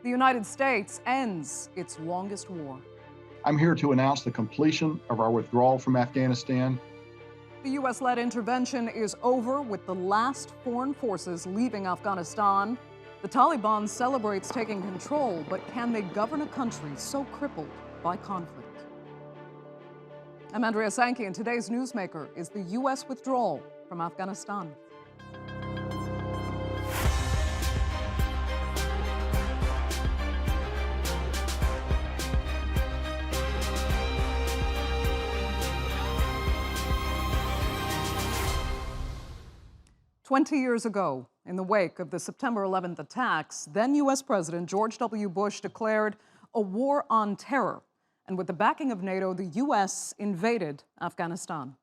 The United States ends its longest war. I'm here to announce the completion of our withdrawal from Afghanistan. The U.S.-led intervention is over with the last foreign forces leaving Afghanistan. The Taliban celebrates taking control, but can they govern a country so crippled by conflict? I'm Andrea Sankey, and today's newsmaker is the U.S. withdrawal from Afghanistan. "20 years ago, in the wake of the September 11th attacks, then U.S. President George W. Bush declared a war on terror. And with the backing of NATO, the U.S. invaded Afghanistan.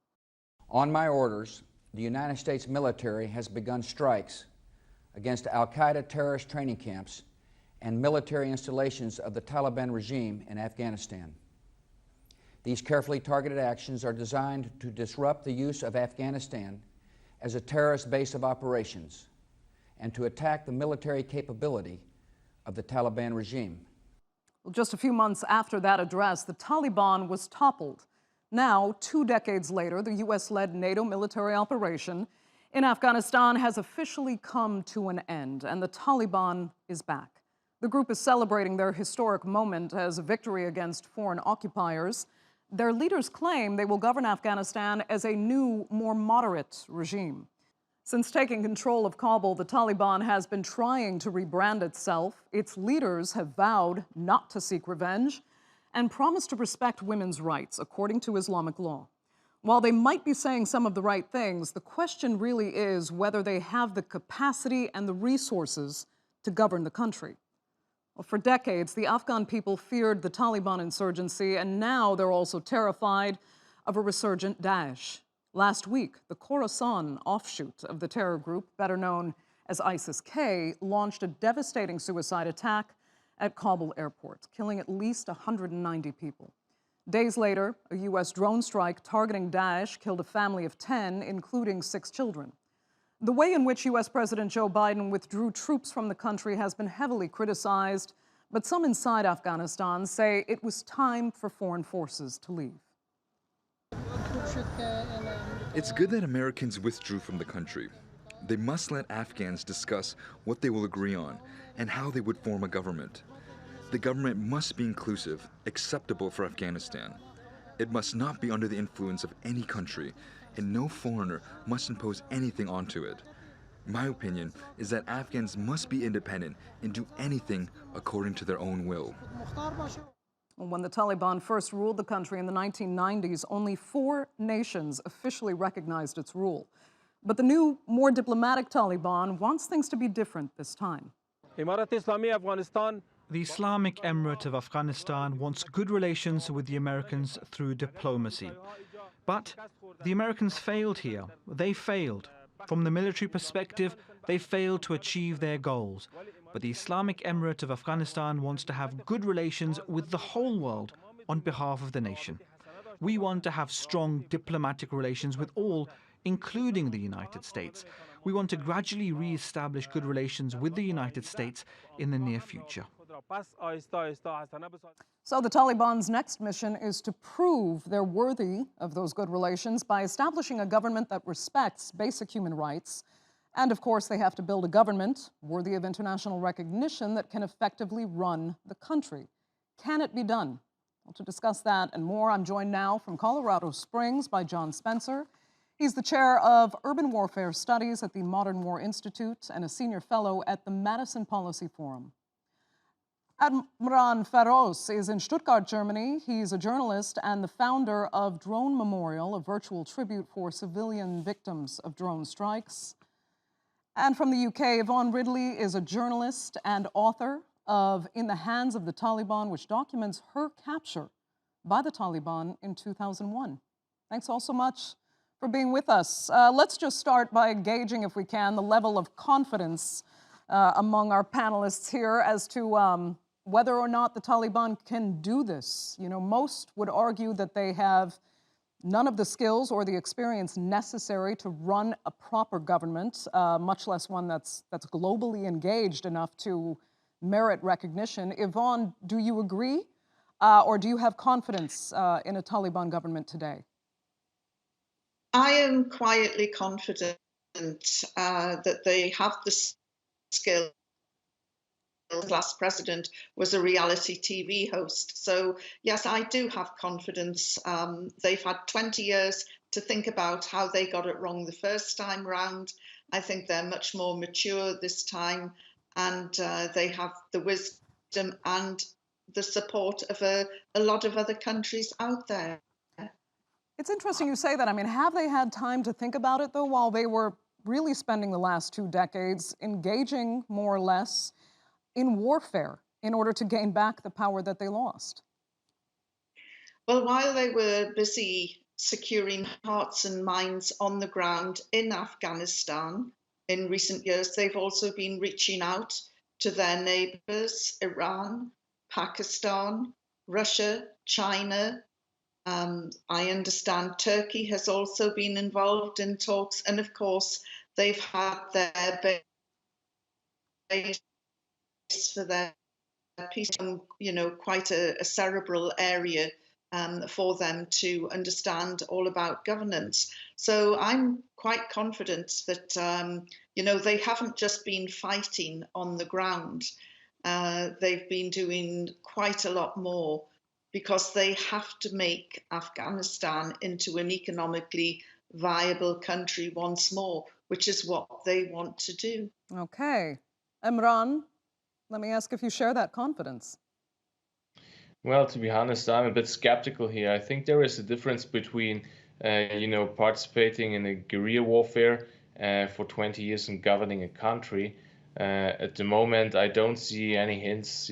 On my orders, the United States military has begun strikes against al-Qaeda terrorist training camps and military installations of the Taliban regime in Afghanistan. These carefully targeted actions are designed to disrupt the use of Afghanistan as a terrorist base of operations and to attack the military capability of the Taliban regime." Well, just a few months after that address, the Taliban was toppled. Now, 2 decades later, the U.S.-led NATO military operation in Afghanistan has officially come to an end, and the Taliban is back. The group is celebrating their historic moment as a victory against foreign occupiers. Their leaders claim they will govern Afghanistan as a new, more moderate regime. Since taking control of Kabul, the Taliban has been trying to rebrand itself. Its leaders have vowed not to seek revenge and promised to respect women's rights, according to Islamic law. While they might be saying some of the right things, the question really is whether they have the capacity and the resources to govern the country. Well, for decades, the Afghan people feared the Taliban insurgency, and now they're also terrified of a resurgent Daesh. Last week, the Khorasan offshoot of the terror group, better known as ISIS-K, launched a devastating suicide attack at Kabul Airport, killing at least 190 people. Days later, a U.S. drone strike targeting Daesh killed a family of 10, including 6 children. The way in which U.S. President Joe Biden withdrew troops from the country has been heavily criticized, but some inside Afghanistan say it was time for foreign forces to leave. It's good that Americans withdrew from the country. They must let Afghans discuss what they will agree on and how they would form a government. The government must be inclusive, acceptable for Afghanistan. It must not be under the influence of any country, and no foreigner must impose anything onto it. My opinion is that Afghans must be independent and do anything according to their own will. When the Taliban first ruled the country in the 1990s, only 4 nations officially recognized its rule. But the new, more diplomatic Taliban wants things to be different this time. The Islamic Emirate of Afghanistan wants good relations with the Americans through diplomacy. But the Americans failed here. They failed. From the military perspective, they failed to achieve their goals. But the Islamic Emirate of Afghanistan wants to have good relations with the whole world on behalf of the nation. We want to have strong diplomatic relations with all, including the United States. We want to gradually re-establish good relations with the United States in the near future. So the Taliban's next mission is to prove they're worthy of those good relations by establishing a government that respects basic human rights. And of course, they have to build a government worthy of international recognition that can effectively run the country. Can it be done? Well, to discuss that and more, I'm joined now from Colorado Springs by John Spencer. He's the chair of Urban Warfare Studies at the Modern War Institute and a senior fellow at the Madison Policy Forum. Emran Feroz is in Stuttgart, Germany. He's a journalist and the founder of Drone Memorial, a virtual tribute for civilian victims of drone strikes. And from the UK, Yvonne Ridley is a journalist and author of In the Hands of the Taliban, which documents her capture by the Taliban in 2001. Thanks all so much for being with us. Let's just start by gauging, if we can, the level of confidence among our panelists here as to whether or not the Taliban can do this. You know, most would argue that they have none of the skills or the experience necessary to run a proper government, much less one that's globally engaged enough to merit recognition. Yvonne, do you agree? Or do you have confidence in a Taliban government today? I am quietly confident that they have the skill. The last president was a reality TV host. So, yes, I do have confidence. They've had 20 years to think about how they got it wrong the first time round. I think they're much more mature this time, and they have the wisdom and the support of a lot of other countries out there. It's interesting you say that. I mean, have they had time to think about it, though, while they were really spending the last 2 decades engaging more or less in warfare in order to gain back the power that they lost? Well, while they were busy securing hearts and minds on the ground in Afghanistan in recent years, they've also been reaching out to their neighbors, Iran, Pakistan, Russia, China. I understand Turkey has also been involved in talks, and of course, they've had their base for their peace, quite a cerebral area for them to understand all about governance. So I'm quite confident that, they haven't just been fighting on the ground. They've been doing quite a lot more because they have to make Afghanistan into an economically viable country once more, which is what they want to do. Okay. Emran, let me ask if you share that confidence. Well, to be honest, I'm a bit skeptical here. I think there is a difference between, participating in a guerrilla warfare for 20 years and governing a country. At the moment, I don't see any hints,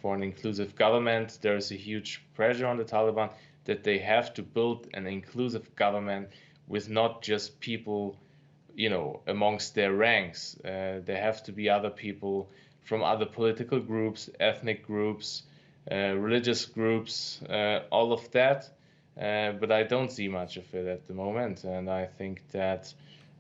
for an inclusive government. There is a huge pressure on the Taliban that they have to build an inclusive government with not just people, amongst their ranks. There have to be other people from other political groups, ethnic groups, religious groups, all of that. But I don't see much of it at the moment. And I think that,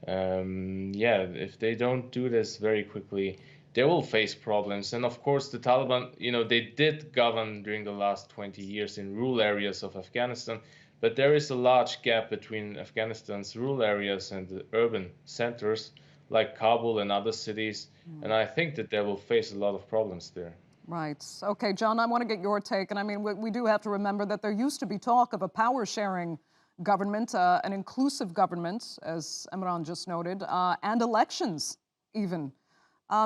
if they don't do this very quickly, they will face problems. And of course, the Taliban, they did govern during the last 20 years in rural areas of Afghanistan. But there is a large gap between Afghanistan's rural areas and the urban centers like Kabul and other cities. And I think that they will face a lot of problems there. Right. Okay, John, I want to get your take. And I mean, we do have to remember that there used to be talk of a power-sharing government, an inclusive government, as Emran just noted, and elections even.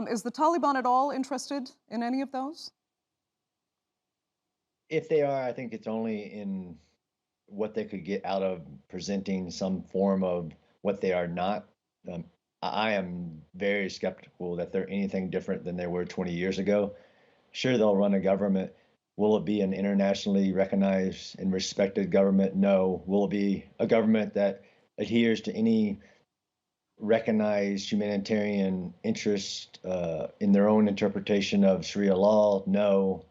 Is the Taliban at all interested in any of those? If they are, I think it's only in what they could get out of presenting some form of what they are not. I am very skeptical that they're anything different than they were 20 years ago. Sure, they'll run a government. Will it be an internationally recognized and respected government? No. Will it be a government that adheres to any recognized humanitarian interest in their own interpretation of Sharia law? No.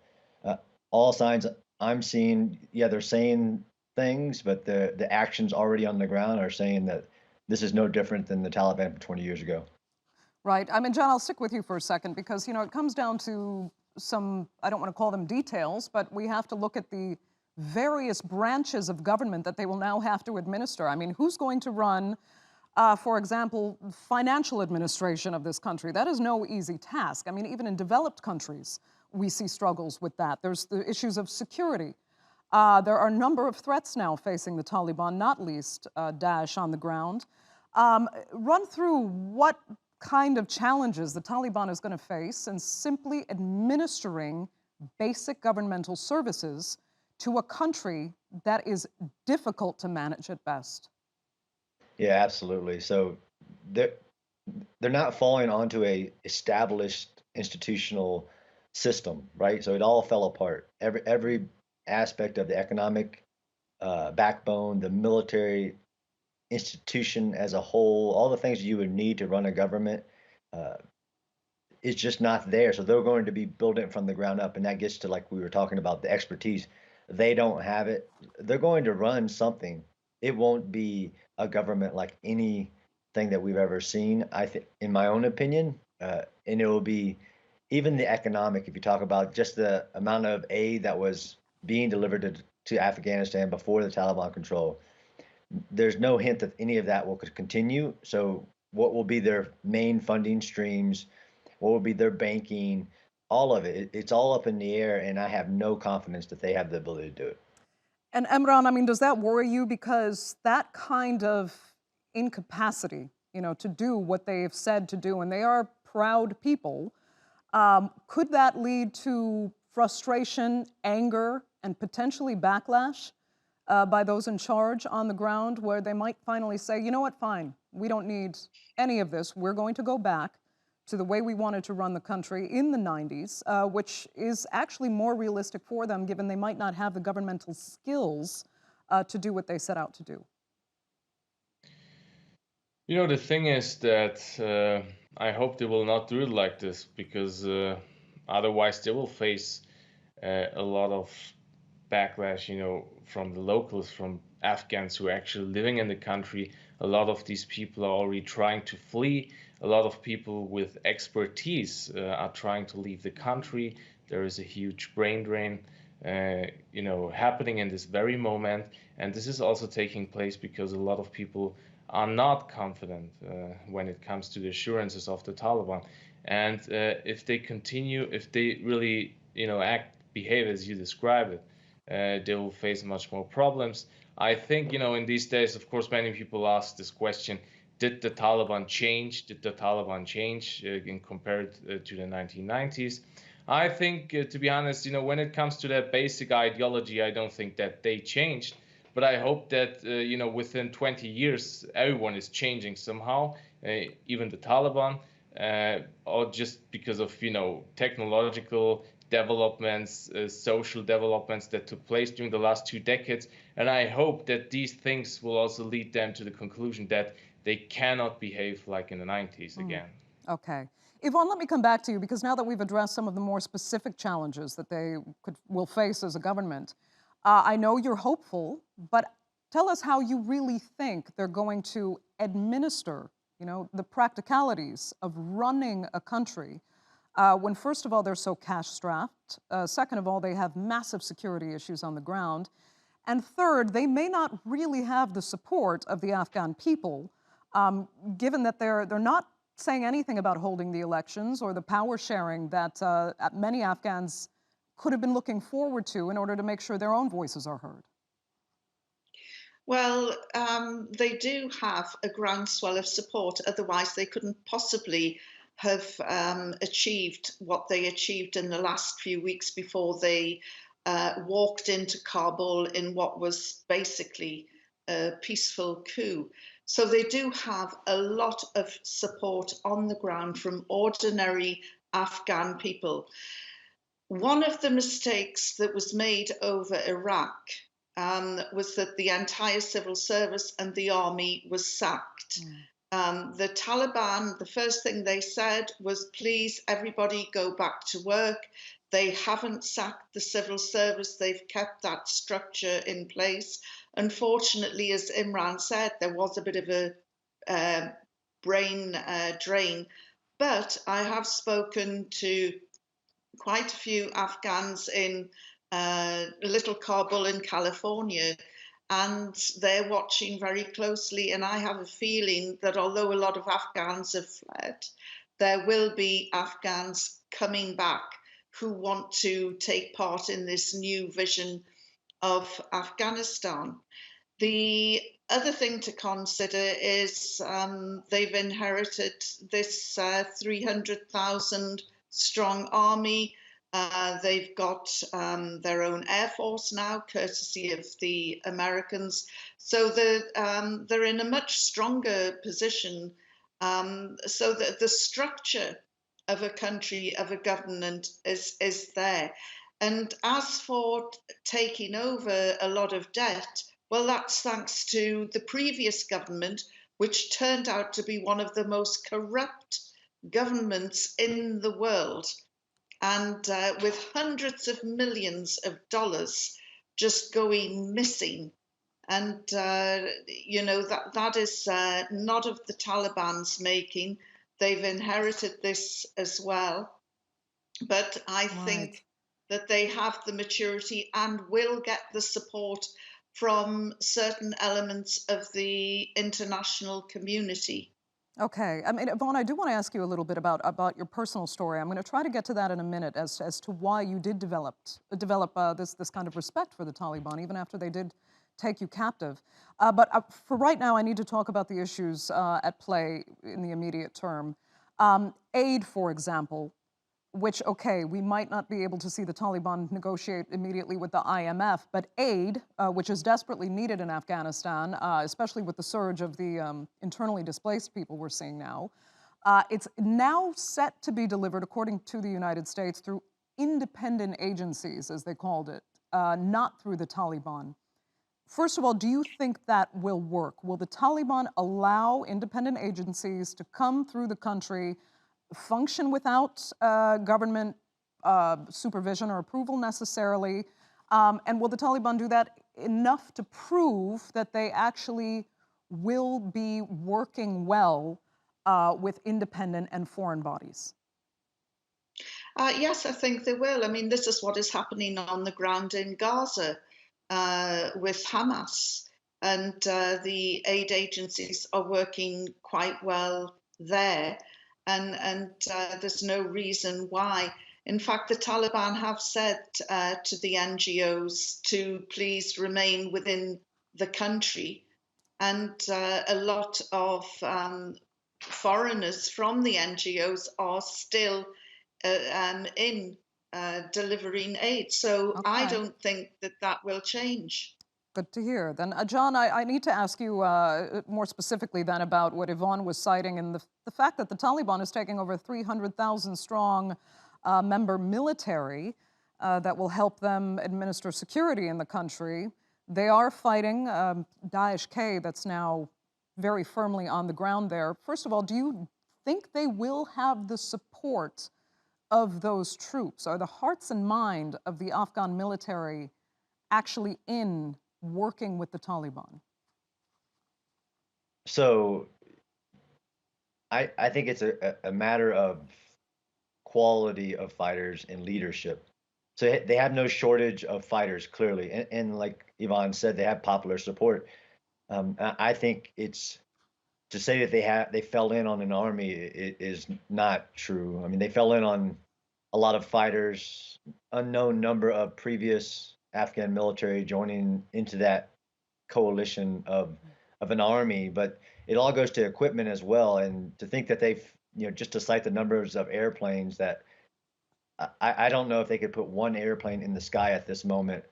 All signs I'm seeing, they're saying things, but the actions already on the ground are saying that this is no different than the Taliban from 20 years ago. Right. I mean, John, I'll stick with you for a second because, it comes down to some, I don't want to call them details, but we have to look at the various branches of government that they will now have to administer. I mean, who's going to run, for example, financial administration of this country? That is no easy task. I mean, even in developed countries, we see struggles with that. There's the issues of security. There are a number of threats now facing the Taliban, not least Daesh on the ground. Run through what kind of challenges the Taliban is going to face in simply administering basic governmental services to a country that is difficult to manage at best. Yeah, absolutely. So they're not falling onto a established institutional system, right? So it all fell apart. Every aspect of the economic backbone, the military institution as a whole, all the things you would need to run a government is just not there. So they're going to be building it from the ground up. And that gets to, like we were talking about, the expertise. They don't have it. They're going to run something. It won't be a government like anything that we've ever seen, I think, in my own opinion. And it will be even the economic, if you talk about just the amount of aid that was being delivered to Afghanistan before the Taliban control, there's no hint that any of that will continue. So what will be their main funding streams? What will be their banking? All of it, it's all up in the air, and I have no confidence that they have the ability to do it. And Emran, I mean, does that worry you? Because that kind of incapacity, to do what they've said to do, and they are proud people, could that lead to frustration, anger, and potentially backlash by those in charge on the ground, where they might finally say, you know what, fine, we don't need any of this. We're going to go back to the way we wanted to run the country in the 90s, which is actually more realistic for them, given they might not have the governmental skills to do what they set out to do. The thing is that I hope they will not do it like this, because otherwise they will face a lot of backlash, from the locals, from Afghans who are actually living in the country. A lot of these people are already trying to flee. A lot of people with expertise are trying to leave the country. There is a huge brain drain, happening in this very moment. And this is also taking place because a lot of people are not confident when it comes to the assurances of the Taliban. And if they continue, if they really, behave as you described it, they will face much more problems. I think, in these days, of course, many people ask this question: did the Taliban change? Did the Taliban change compared to the 1990s? I think, to be honest, when it comes to that basic ideology, I don't think that they changed. But I hope that, within 20 years, everyone is changing somehow, even the Taliban, or just because of, technological developments, social developments that took place during the last 2 decades. And I hope that these things will also lead them to the conclusion that they cannot behave like in the 90s again. Okay. Yvonne, let me come back to you, because now that we've addressed some of the more specific challenges that they will face as a government, I know you're hopeful, but tell us how you really think they're going to administer, the practicalities of running a country when, first of all, they're so cash-strapped, second of all, they have massive security issues on the ground, and third, they may not really have the support of the Afghan people, given that they're not saying anything about holding the elections or the power sharing that many Afghans could have been looking forward to in order to make sure their own voices are heard. Well, they do have a groundswell of support. Otherwise, they couldn't possibly have achieved what they achieved in the last few weeks before they walked into Kabul in what was basically a peaceful coup. So they do have a lot of support on the ground from ordinary Afghan people. One of the mistakes that was made over Iraq was that the entire civil service and the army was sacked. The Taliban, the first thing they said was, please, everybody go back to work. They haven't sacked the civil service. They've kept that structure in place. Unfortunately, as Imran said, there was a bit of a brain drain. But I have spoken to quite a few Afghans in little Kabul in California, and they're watching very closely. And I have a feeling that although a lot of Afghans have fled, there will be Afghans coming back who want to take part in this new vision of Afghanistan. The other thing to consider is they've inherited this 300,000 strong army. They've got their own air force now, courtesy of the Americans. So they're in a much stronger position. So that the structure of a country, of a government, is there. And as for taking over a lot of debt, well, that's thanks to the previous government, which turned out to be one of the most corrupt governments in the world, and with hundreds of millions of dollars just going missing. And, that is not of the Taliban's making. They've inherited this as well. But I think that they have the maturity and will get the support from certain elements of the international community. Okay. I mean, Yvonne, I do want to ask you a little bit about your personal story. I'm going to try to get to that in a minute as to why you did develop this kind of respect for the Taliban, even after they did take you captive. But for right now, I need to talk about the issues at play in the immediate term. Aid, for example, which, okay, we might not be able to see the Taliban negotiate immediately with the IMF, but aid, which is desperately needed in Afghanistan, especially with the surge of the internally displaced people we're seeing now, it's now set to be delivered, according to the United States, through independent agencies, as they called it, not through the Taliban. First of all, do you think that will work? Will the Taliban allow independent agencies to come through the country, function without government supervision or approval necessarily? And will the Taliban do that enough to prove that they actually will be working well with independent and foreign bodies? Yes, I think they will. I mean, this is what is happening on the ground in Gaza with Hamas. And the aid agencies are working quite well there. And there's no reason why. In fact, the Taliban have said to the NGOs to please remain within the country. And a lot of foreigners from the NGOs are still in delivering aid. So I don't think that that will change. Good to hear. Then, John, I need to ask you more specifically then about what Yvonne was citing and the fact that the Taliban is taking over 300,000 strong member military that will help them administer security in the country. They are fighting Daesh-K that's now very firmly on the ground there. First of all, do you think they will have the support of those troops? Are the hearts and mind of the Afghan military actually in working with the Taliban? So I think it's a matter of quality of fighters and leadership. So they have no shortage of fighters, clearly. And like Yvonne said, they have popular support. I think it's to say that they fell in on an army is not true. I mean, they fell in on a lot of fighters, unknown number of previous Afghan military joining into that coalition of an army, but it all goes to equipment as well. And to think that they've, just to cite the numbers of airplanes that I don't know if they could put one airplane in the sky at this moment,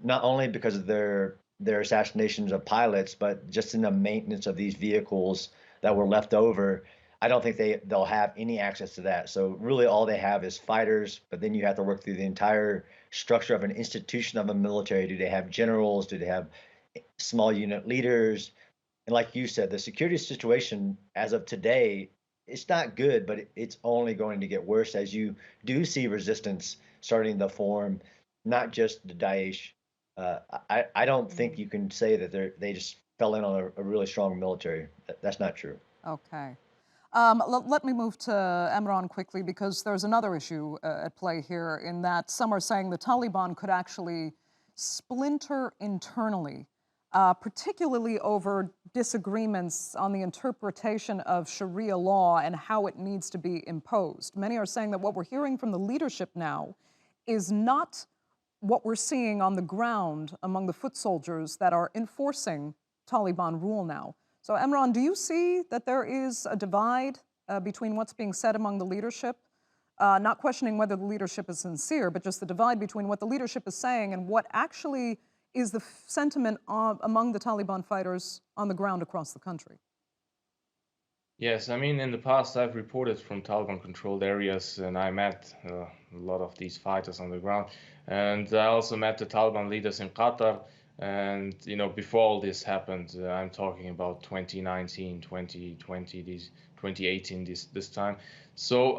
not only because of their assassinations of pilots, but just in the maintenance of these vehicles that were left over. I don't think they'll have any access to that. So really all they have is fighters, but then you have to work through the entire structure of an institution of a military. Do they have generals? Do they have small unit leaders? And like you said, the security situation as of today, it's not good, but it's only going to get worse as you do see resistance starting to form, not just the Daesh. I don't think you can say that they just fell in on a really strong military. That's not true. Okay. Let me move to Emran quickly, because there's another issue at play here in that some are saying the Taliban could actually splinter internally, particularly over disagreements on the interpretation of Sharia law and how it needs to be imposed. Many are saying that what we're hearing from the leadership now is not what we're seeing on the ground among the foot soldiers that are enforcing Taliban rule now. So, Emran, do you see that there is a divide between what's being said among the leadership? Not questioning whether the leadership is sincere, but just the divide between what the leadership is saying and what actually is the sentiment among the Taliban fighters on the ground across the country? Yes, I mean, in the past, I've reported from Taliban-controlled areas, and I met a lot of these fighters on the ground. And I also met the Taliban leaders in Qatar. And, before all this happened, I'm talking about 2019, 2020, 2018, this time. So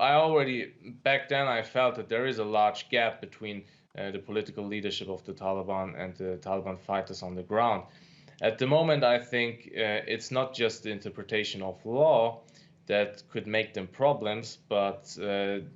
back then, I felt that there is a large gap between the political leadership of the Taliban and the Taliban fighters on the ground. At the moment, I think it's not just the interpretation of law. that could make them problems. But,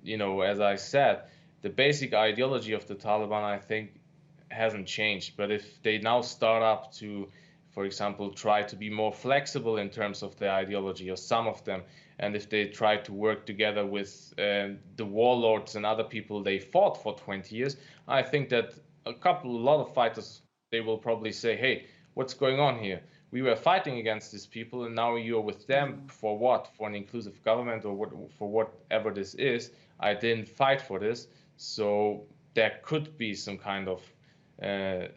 you know, as I said, the basic ideology of the Taliban, I think, hasn't changed. But if they now start up to, for example, try to be more flexible in terms of their ideology, or some of them, and if they try to work together with the warlords and other people they fought for 20 years, I think that a lot of fighters, they will probably say, hey, what's going on here? We were fighting against these people, and now you're with them for what? For an inclusive government, or for whatever this is. I didn't fight for this. So there could be some kind of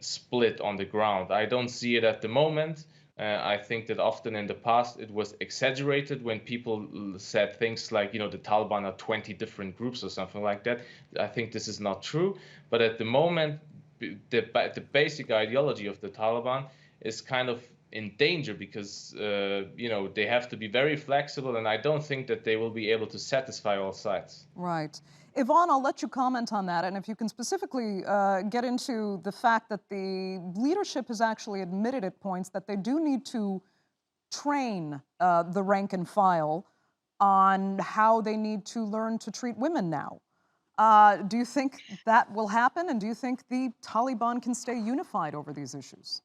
split on the ground. I don't see it at the moment. I think that often in the past it was exaggerated when people said things like, you know, the Taliban are 20 different groups or something like that. I think this is not true. But at the moment, the basic ideology of the Taliban is kind of in danger, because you know, they have to be very flexible, and I don't think that they will be able to satisfy all sides. Right. Yvonne, I'll let you comment on that, and if you can specifically get into the fact that the leadership has actually admitted at points that they do need to train the rank and file on how they need to learn to treat women now. Do you think that will happen, and do you think the Taliban can stay unified over these issues?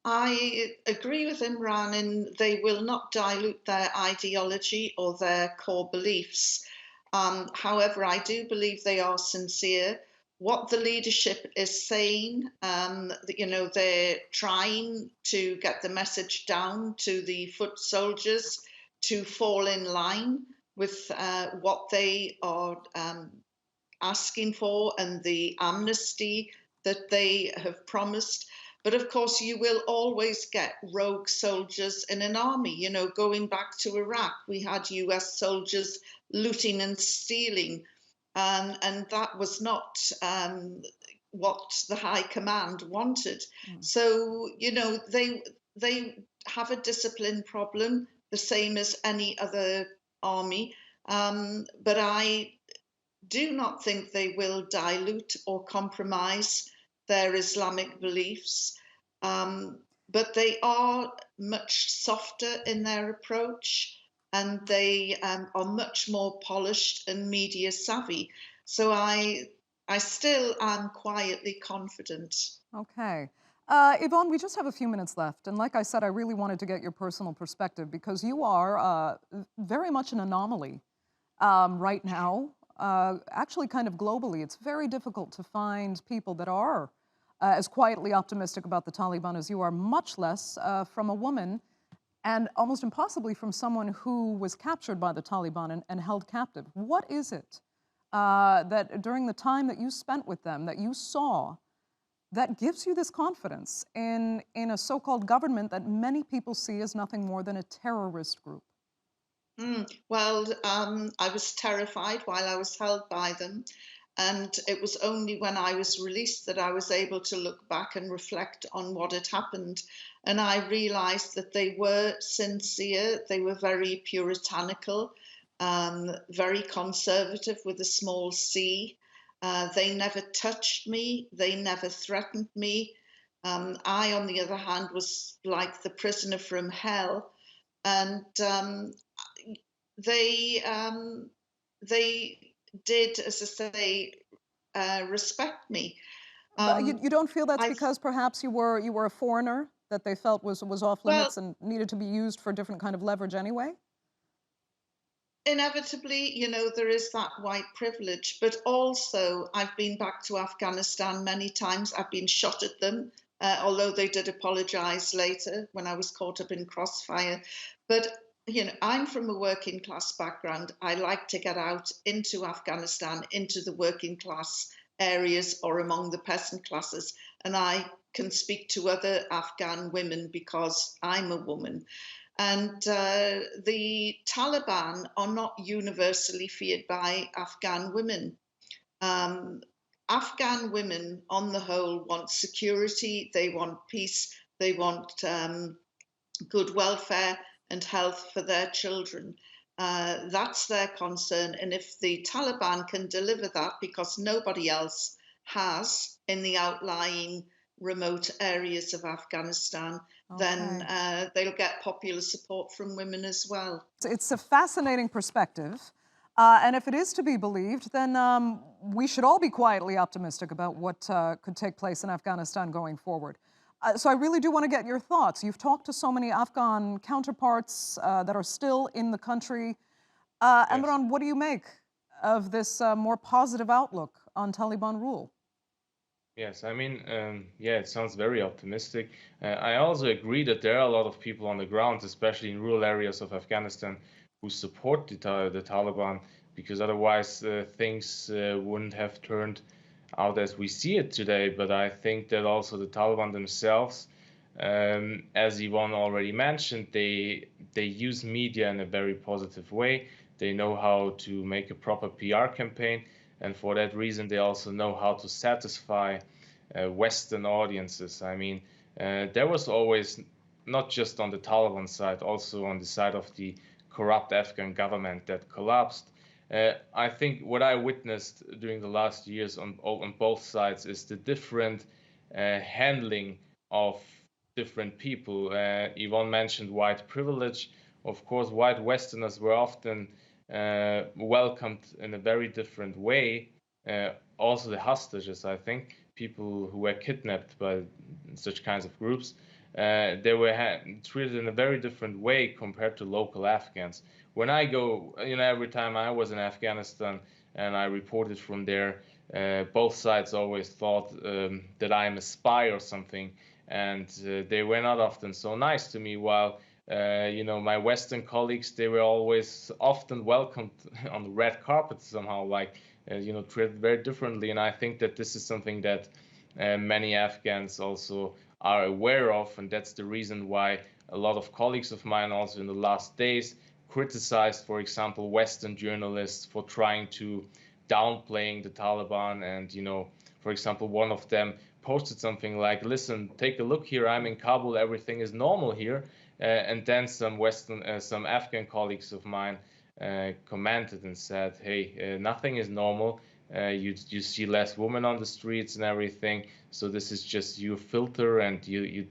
I agree with Imran in they will not dilute their ideology or their core beliefs. However, I do believe they are sincere. What the leadership is saying, you know, they're trying to get the message down to the foot soldiers to fall in line with what they are asking for and the amnesty that they have promised. But of course, you will always get rogue soldiers in an army. You know, going back to Iraq, we had US soldiers looting and stealing, and that was not what the high command wanted. So, you know, they have a discipline problem, the same as any other army. But I do not think they will dilute or compromise their Islamic beliefs, but they are much softer in their approach, and they are much more polished and media savvy. So I still am quietly confident. Okay. Yvonne, we just have a few minutes left, and like I said, I really wanted to get your personal perspective, because you are very much an anomaly right now. Actually, kind of globally, it's very difficult to find people that are as quietly optimistic about the Taliban as you are, much less from a woman, and almost impossibly from someone who was captured by the Taliban and held captive. What is it that during the time that you spent with them, that you saw, that gives you this confidence in a so-called government that many people see as nothing more than a terrorist group? Well, I was terrified while I was held by them. And it was only when I was released that I was able to look back and reflect on what had happened. And I realized that they were sincere, they were very puritanical, very conservative with a small c. They never touched me, they never threatened me. I, on the other hand, was like the prisoner from hell. And they did, as I say, respect me. You don't feel that's I- because perhaps you were a foreigner that they felt was off Well- limits and needed to be used for different kind of leverage anyway? Inevitably, you know, there is that white privilege, but also I've been back to Afghanistan many times. I've been shot at them, although they did apologize later when I was caught up in crossfire. But you know, I'm from a working class background. I like to get out into Afghanistan, into the working class areas or among the peasant classes. And I can speak to other Afghan women because I'm a woman. And the Taliban are not universally feared by Afghan women. Afghan women, on the whole, want security, they want peace, they want good welfare and health for their children. That's their concern. And if the Taliban can deliver that, because nobody else has in the outlying remote areas of Afghanistan, then they'll get popular support from women as well. It's a fascinating perspective. And if it is to be believed, then we should all be quietly optimistic about what could take place in Afghanistan going forward. So I really do want to get your thoughts. You've talked to so many Afghan counterparts that are still in the country. Yes. Emran, what do you make of this more positive outlook on Taliban rule? Yes, I mean, yeah, it sounds very optimistic. I also agree that there are a lot of people on the ground, especially in rural areas of Afghanistan, who support the Taliban, because otherwise things wouldn't have turned out as we see it today. But I think that also the Taliban themselves, as Yvonne already mentioned, they use media in a very positive way. They know how to make a proper PR campaign. And for that reason, they also know how to satisfy Western audiences. I mean, there was always, not just on the Taliban side, also on the side of the corrupt Afghan government that collapsed. I think what I witnessed during the last years on both sides is the different handling of different people. Yvonne mentioned white privilege. Of course, white Westerners were often welcomed in a very different way. Also the hostages, I think, people who were kidnapped by such kinds of groups, they were treated in a very different way compared to local Afghans. When I go, every time I was in Afghanistan and I reported from there, both sides always thought that I'm a spy or something, and they were not often so nice to me, while my Western colleagues, they were always often welcomed on the red carpet somehow, like, treated very differently. And I think that this is something that many Afghans also are aware of. And that's the reason why a lot of colleagues of mine also in the last days criticized, for example, Western journalists for trying to downplaying the Taliban. And, for example, one of them posted something like, listen, take a look here. I'm in Kabul. Everything is normal here. And then some Afghan colleagues of mine commented and said, hey, nothing is normal. You see less women on the streets and everything. So this is just your filter, and you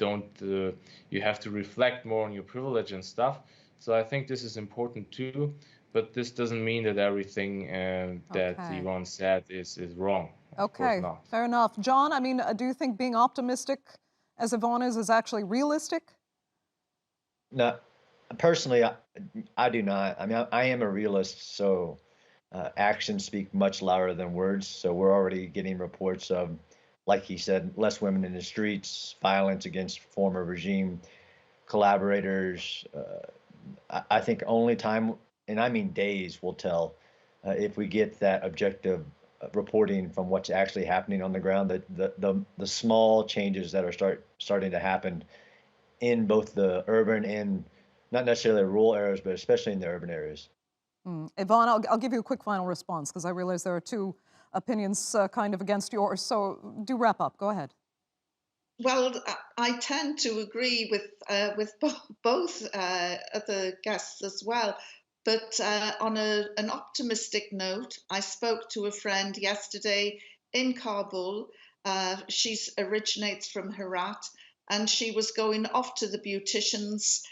have to reflect more on your privilege and stuff. So I think this is important too. But this doesn't mean that everything that Yvonne said is wrong. Okay, fair enough. John, I mean, do you think being optimistic, as Yvonne is actually realistic? No, personally, I do not. I mean, I am a realist, so actions speak much louder than words. So we're already getting reports of, like he said, less women in the streets, violence against former regime collaborators. I think only time, and I mean days, will tell if we get that objective reporting from what's actually happening on the ground. The small changes that are starting to happen in both the urban and not necessarily rural areas, but especially in the urban areas. Yvonne, I'll give you a quick final response because I realize there are two opinions kind of against yours. So do wrap up. Go ahead. Well, I tend to agree with both other guests as well. But on an optimistic note, I spoke to a friend yesterday in Kabul. She originates from Herat, and she was going off to the beauticians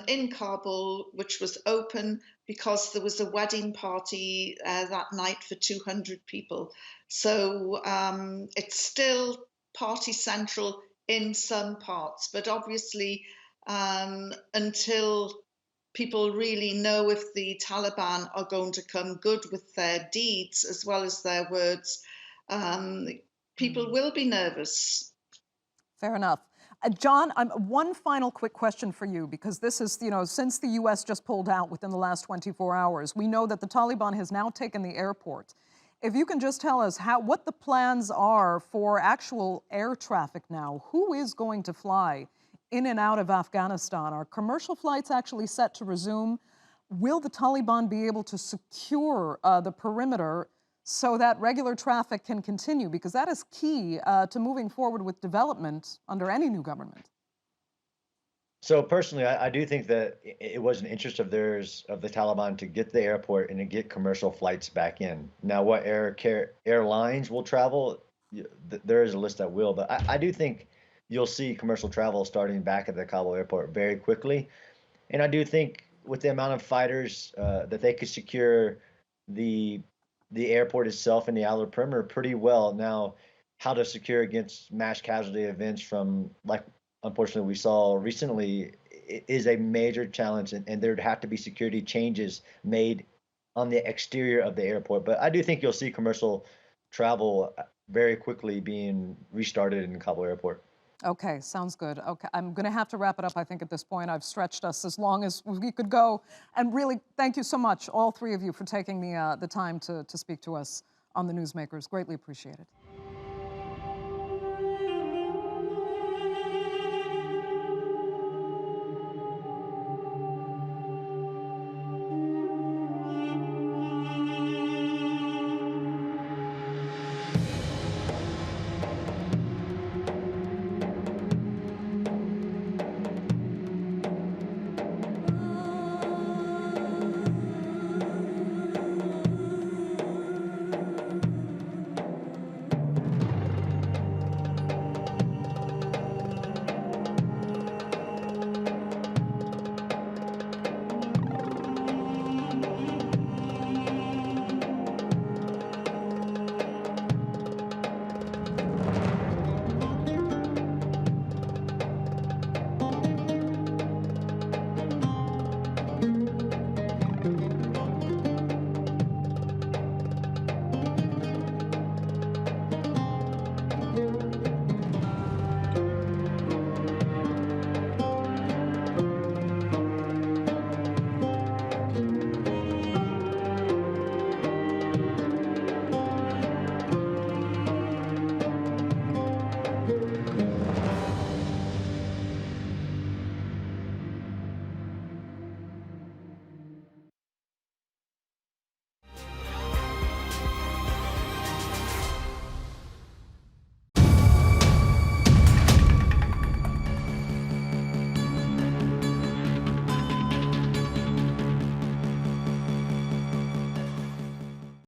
in Kabul, which was open because there was a wedding party that night for 200 people. So it's still party central in some parts, but obviously until people really know if the Taliban are going to come good with their deeds as well as their words, people will be nervous. Fair enough. John, one final quick question for you, because this is, since the U.S. just pulled out within the last 24 hours, we know that the Taliban has now taken the airport. If you can just tell us what the plans are for actual air traffic now, who is going to fly in and out of Afghanistan? Are commercial flights actually set to resume? Will the Taliban be able to secure the perimeter so that regular traffic can continue? Because that is key to moving forward with development under any new government. So personally, I do think that it was an interest of theirs, of the Taliban, to get the airport and to get commercial flights back in. Now, what airlines will travel, there is a list that will, but I do think you'll see commercial travel starting back at the Kabul airport very quickly. And I do think with the amount of fighters that they could secure the airport itself and the outer perimeter pretty well. Now, how to secure against mass casualty events from, like, unfortunately we saw recently, is a major challenge, and there'd have to be security changes made on the exterior of the airport. But I do think you'll see commercial travel very quickly being restarted in Kabul airport. Okay, sounds good. Okay, I'm going to have to wrap it up, I think, at this point. I've stretched us as long as we could go. And really, thank you so much, all three of you, for taking the time to speak to us on the Newsmakers. Greatly appreciate it.